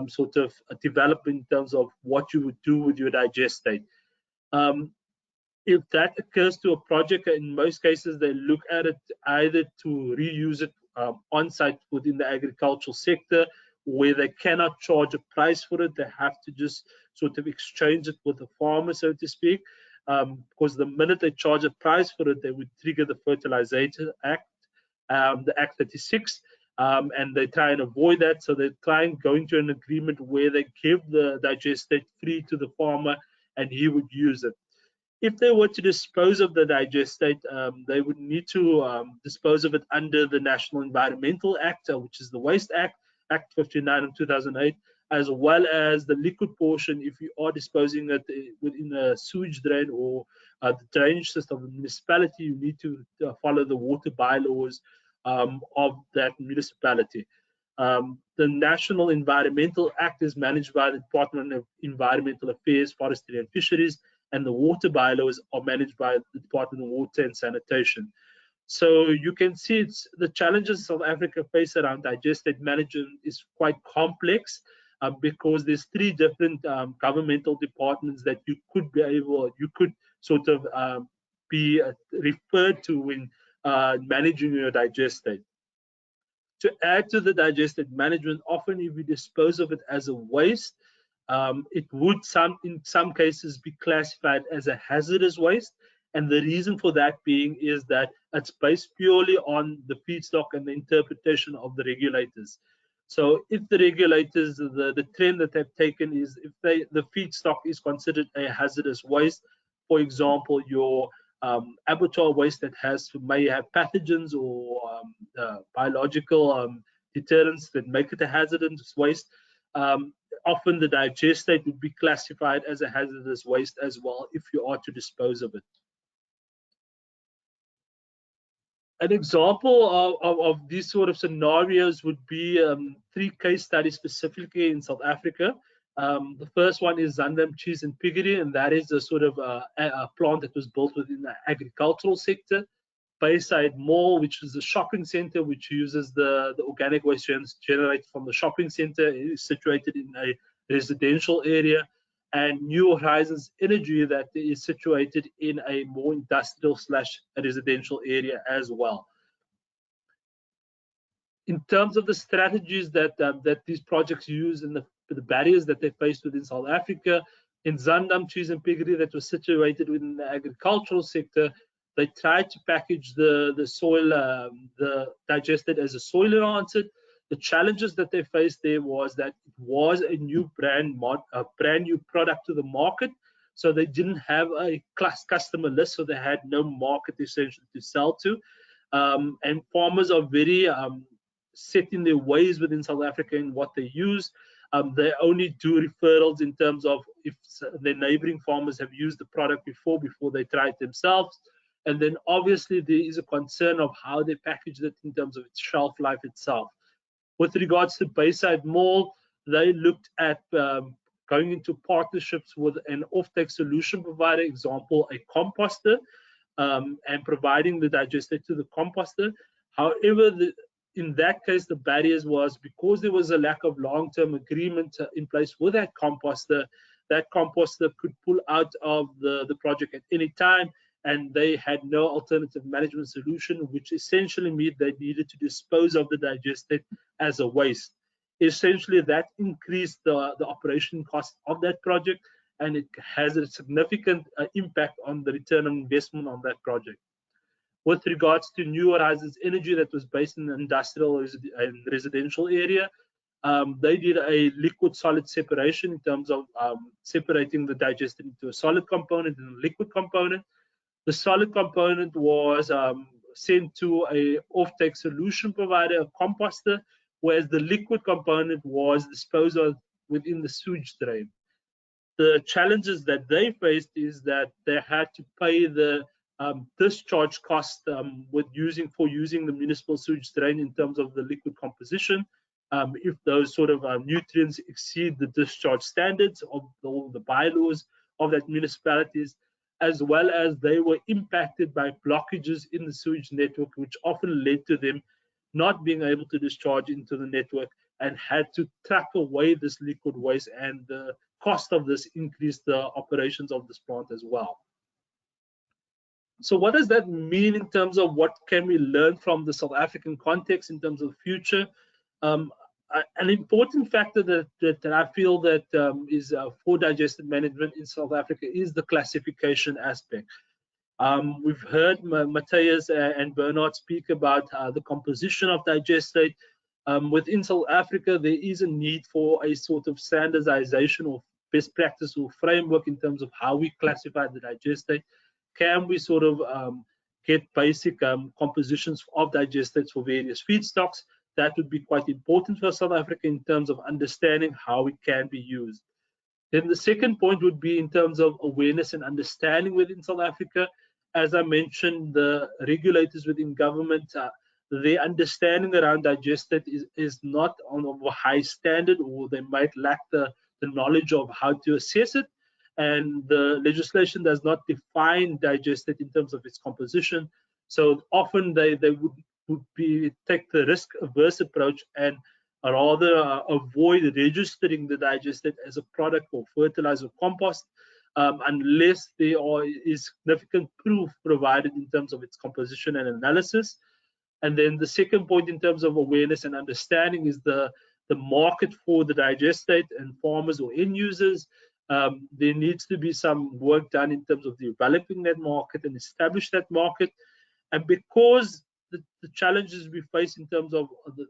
sort of development in terms of what you would do with your digestate. If that occurs to a project, in most cases they look at it either to reuse it on-site within the agricultural sector, where they cannot charge a price for it. They have to just sort of exchange it with the farmer, so to speak, because the minute they charge a price for it, they would trigger the Fertilizer Act, the Act 36, and they try and avoid that. So they try and go into an agreement where they give the digestate free to the farmer and he would use it. If they were to dispose of the digestate, they would need to dispose of it under the National Environmental Act, which is the Waste Act, Act 59 of 2008, as well as the liquid portion. If you are disposing it within a sewage drain or the drainage system of the municipality, you need to follow the water bylaws of that municipality. The National Environmental Act is managed by the Department of Environmental Affairs, Forestry and Fisheries, and the water bylaws are managed by the Department of Water and Sanitation. So you can see the challenges South Africa face around digestate management is quite complex, because there's three different governmental departments that you could sort of be referred to when managing your digestate. To add to the digestate management, often if you dispose of it as a waste, it would in some cases be classified as a hazardous waste, and the reason for that being is that it's based purely on the feedstock and the interpretation of the regulators. So if the regulators, the trend that they've taken is if the feedstock is considered a hazardous waste, for example, your abattoir waste that may have pathogens or biological deterrents that make it a hazardous waste, often the digestate would be classified as a hazardous waste as well if you are to dispose of it. An example of these sort of scenarios would be three case studies specifically in South Africa. The first one is Zandam Cheese and Piggery, and that is a sort of a plant that was built within the agricultural sector. Bayside Mall, which is a shopping center which uses the organic waste generated from the shopping center, is situated in a residential area. And New Horizons Energy, that is situated in a more industrial / residential area as well. In terms of the strategies that these projects use and the barriers that they faced within South Africa, in Zandam Cheese and Piggery, that was situated within the agricultural sector, they tried to package the soil, the digestate as a soil enhancer. The challenges that they faced there was that it was a new brand new product to the market, so they didn't have a customer list, so they had no market essentially to sell to. And farmers are very set in their ways within South Africa in what they use. They only do referrals in terms of if their neighboring farmers have used the product before they try it themselves. And then obviously there is a concern of how they package it in terms of its shelf life itself. With regards to Bayside Mall, they looked at going into partnerships with an offtake solution provider, example, a composter, and providing the digestate to the composter. However, in that case, the barriers was because there was a lack of long-term agreement in place with that composter could pull out of the project at any time, and they had no alternative management solution, which essentially meant they needed to dispose of the digestate as a waste. Essentially, that increased the operation cost of that project, and it has a significant impact on the return on investment on that project. With regards to New Horizons Energy, that was based in the industrial and residential area, they did a liquid solid separation in terms of separating the digestate into a solid component and a liquid component. The solid component was sent to a offtake solution provider, a composter, whereas the liquid component was disposed of within the sewage drain. The challenges that they faced is that they had to pay the discharge cost for using the municipal sewage drain in terms of the liquid composition. If those sort of nutrients exceed the discharge standards of the bylaws of that municipalities, as well as they were impacted by blockages in the sewage network, which often led to them not being able to discharge into the network and had to truck away this liquid waste, and the cost of this increased the operations of this plant as well. So what does that mean in terms of what can we learn from the South African context in terms of the future? An important factor that I feel that is for digestate management in South Africa is the classification aspect. We've heard Matthias and Bernard speak about the composition of digestate. Within South Africa, there is a need for a sort of standardization or best practice or framework in terms of how we classify the digestate. Can we sort of get basic compositions of digestates for various feedstocks? That would be quite important for South Africa in terms of understanding how it can be used. Then the second point would be in terms of awareness and understanding within South Africa. As I mentioned, the regulators within government, their understanding around digestate is not on a high standard, or they might lack the knowledge of how to assess it. And the legislation does not define digestate in terms of its composition. So often they would take the risk-averse approach and rather avoid registering the digestate as a product or fertilizer or compost unless there is significant proof provided in terms of its composition and analysis. And then the second point in terms of awareness and understanding is the market for the digestate and farmers or end users. There needs to be some work done in terms of developing that market and establish that market. And because the challenges we face in terms of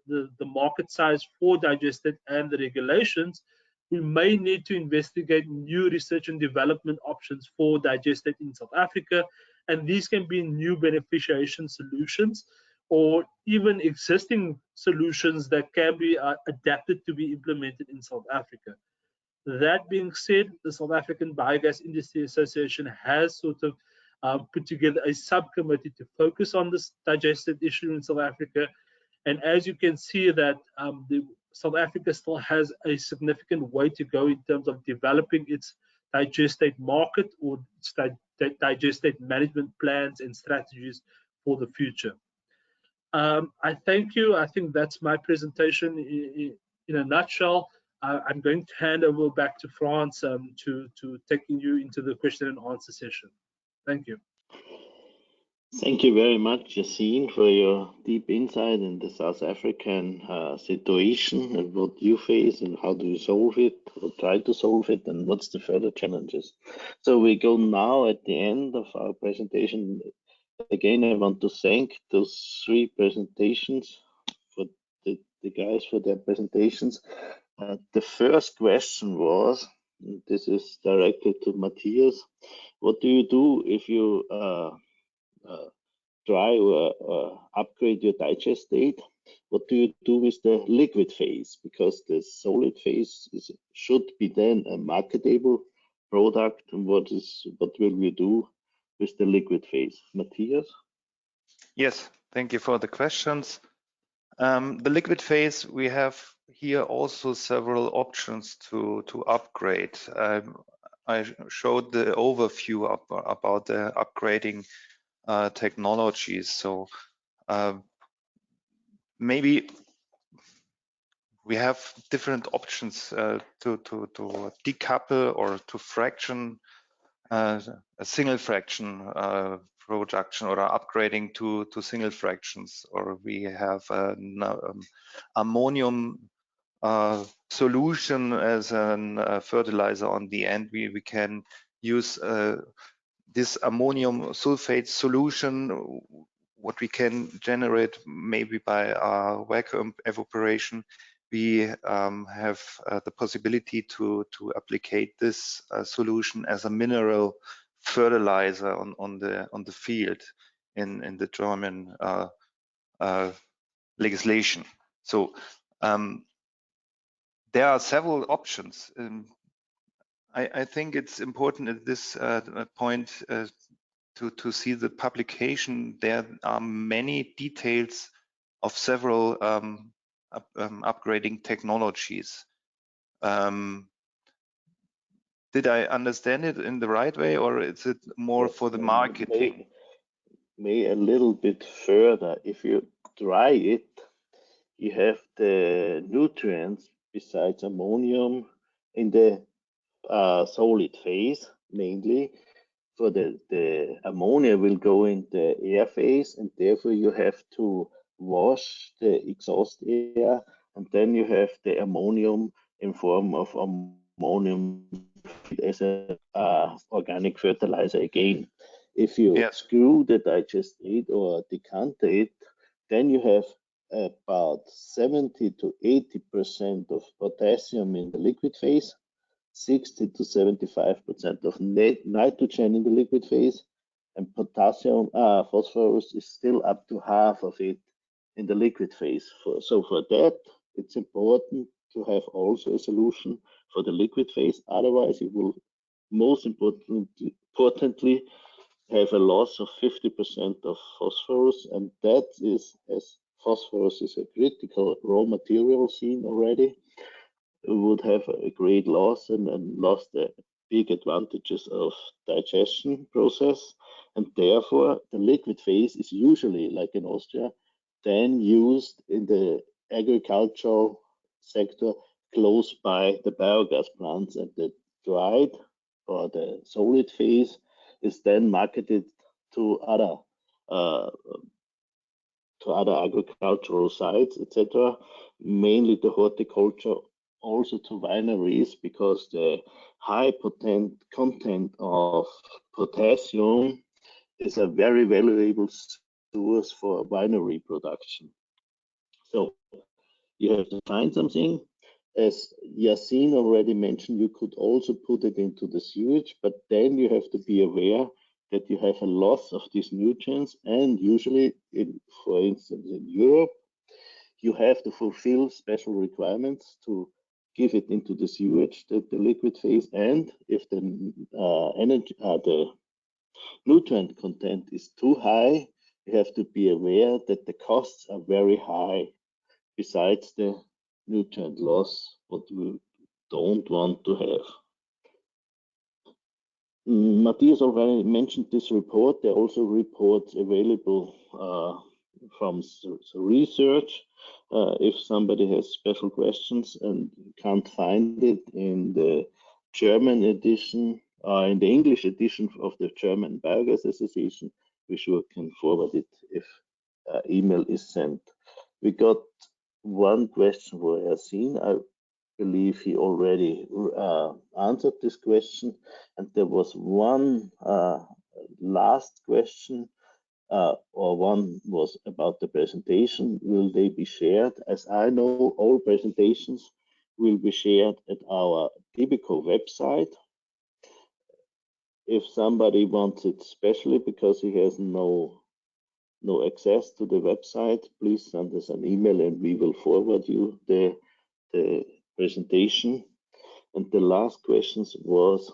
the market size for digestate and the regulations, we may need to investigate new research and development options for digestate in South Africa. And these can be new beneficiation solutions or even existing solutions that can be adapted to be implemented in South Africa. That being said, the South African Biogas Industry Association has sort of put together a subcommittee to focus on this digestate issue in South Africa. And as you can see that South Africa still has a significant way to go in terms of developing its digestate market or its digestate management plans and strategies for the future. I thank you. I think that's my presentation in a nutshell. I'm going to hand over back to France to taking you into the question and answer session. Thank you. Thank you very much, Yassine, for your deep insight in the South African situation and what you face and how do you solve it or try to solve it and what's the further challenges. So we go now at the end of our presentation. Again, I want to thank those three presentations for the guys for their presentations. The first question was, this is directed to Matthias, what do you do if you try or upgrade your digestate? What do you do with the liquid phase? Because the solid phase should be then a marketable product. And what will you do with the liquid phase? Matthias? Yes, thank you for the questions. The liquid phase, we have here also several options to upgrade. I showed the overview about the upgrading technologies. So maybe we have different options to decouple or to fraction a single fraction production, or upgrading to single fractions, or we have an ammonium solution as a fertilizer on the end. We can use this ammonium sulfate solution, what we can generate maybe by vacuum evaporation. We have the possibility to apply this solution as a mineral fertilizer on the field in the German legislation. So there are several options. I think it's important at this point to see the publication. There are many details of several upgrading technologies. Did I understand it in the right way, or is it more for the marketing? May a little bit further. If you dry it, you have the nutrients besides ammonium in the solid phase mainly. For the ammonia will go in the air phase, and therefore you have to wash the exhaust air, and then you have the ammonium in form of ammonium as a organic fertilizer again. If you screw the digestate or decanter it, then you have about 70 to 80% of potassium in the liquid phase, 60 to 75% of nitrogen in the liquid phase, and potassium, phosphorus is still up to half of it in the liquid phase. So for that, it's important to have also a solution for the liquid phase. Otherwise, it will most importantly have a loss of 50% of phosphorus, and that is, as phosphorus is a critical raw material seen already, would have a great loss and lost the big advantages of digestion process. And therefore, the liquid phase is usually, like in Austria, then used in the agricultural sector close by the biogas plants, and the dried or the solid phase is then marketed to other agricultural sites, etc., mainly the horticulture, also to wineries, because the high content of potassium is a very valuable source for winery production. So you have to find something. As Yasin already mentioned, you could also put it into the sewage, but then you have to be aware that you have a loss of these nutrients, and usually, for instance, in Europe, you have to fulfill special requirements to give it into the sewage, the liquid phase, and if the the nutrient content is too high, you have to be aware that the costs are very high, besides the nutrient loss, what we don't want to have. Matthias already mentioned this report. There are also reports available from research. If somebody has special questions and can't find it in the German edition, in the English edition of the German Biogas Association, we sure can forward it if email is sent. We got one question for Yasin. I believe he already answered this question, and there was one last question, or one was about the presentation. Will they be shared? As I know, all presentations will be shared at our Tibico website. If somebody wants it specially because he has no access to the website, please send us an email and we will forward you the presentation. And the last questions was,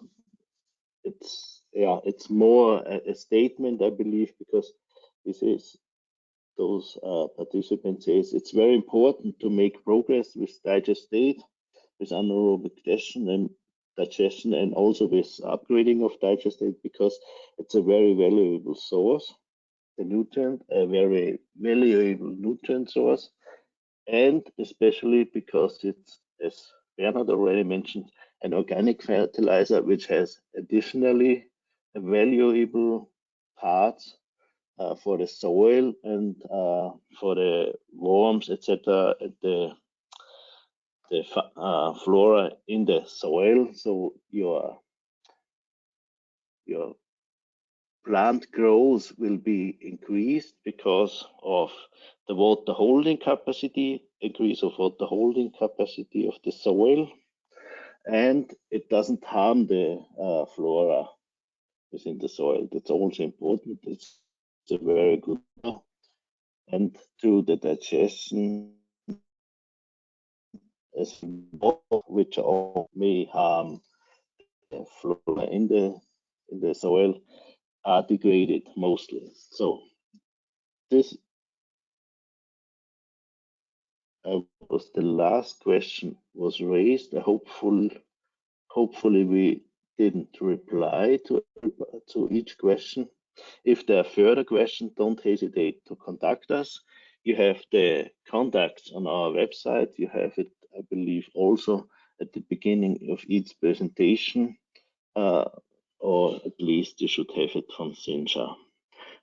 it's yeah, it's more a statement, I believe, because this is those participants says it's very important to make progress with Digestate, with anaerobic digestion, and also with upgrading of Digestate, because it's a very valuable source, the nutrient, a very valuable nutrient source, and especially because it's, as Bernhard already mentioned, an organic fertilizer which has additionally a valuable part for the soil and for the worms, etc., the flora in the soil. So your plant growth will be increased because of the water holding capacity, increase of water holding capacity of the soil, and it doesn't harm the flora within the soil. That's also important. It's a very good, and to the digestion as well, which all may harm the flora in the soil, are degraded mostly. So this was the last question was raised. Hopefully we didn't reply to each question. If there are further questions, don't hesitate to contact us. You have the contacts on our website. You have it, I believe, also at the beginning of each presentation, or at least you should have it from Sinja.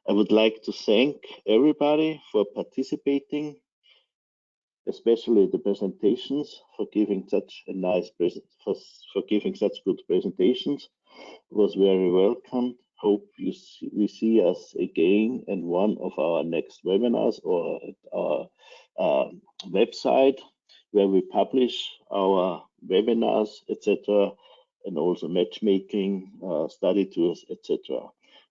I would like to thank everybody for participating, especially the presentations, for giving such a nice for giving such good presentations. It was very welcome. Hope we see us again in one of our next webinars or at our website, where we publish our webinars, etc., and also matchmaking, study tours, etc.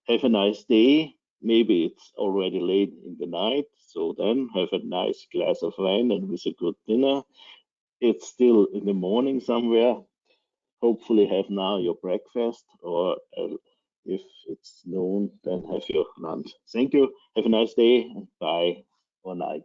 Have a nice day. Maybe it's already late in the night, so then have a nice glass of wine and with a good dinner. It's still in the morning somewhere. Hopefully have now your breakfast, or if it's noon, then have your lunch. Thank you. Have a nice day, and bye or night.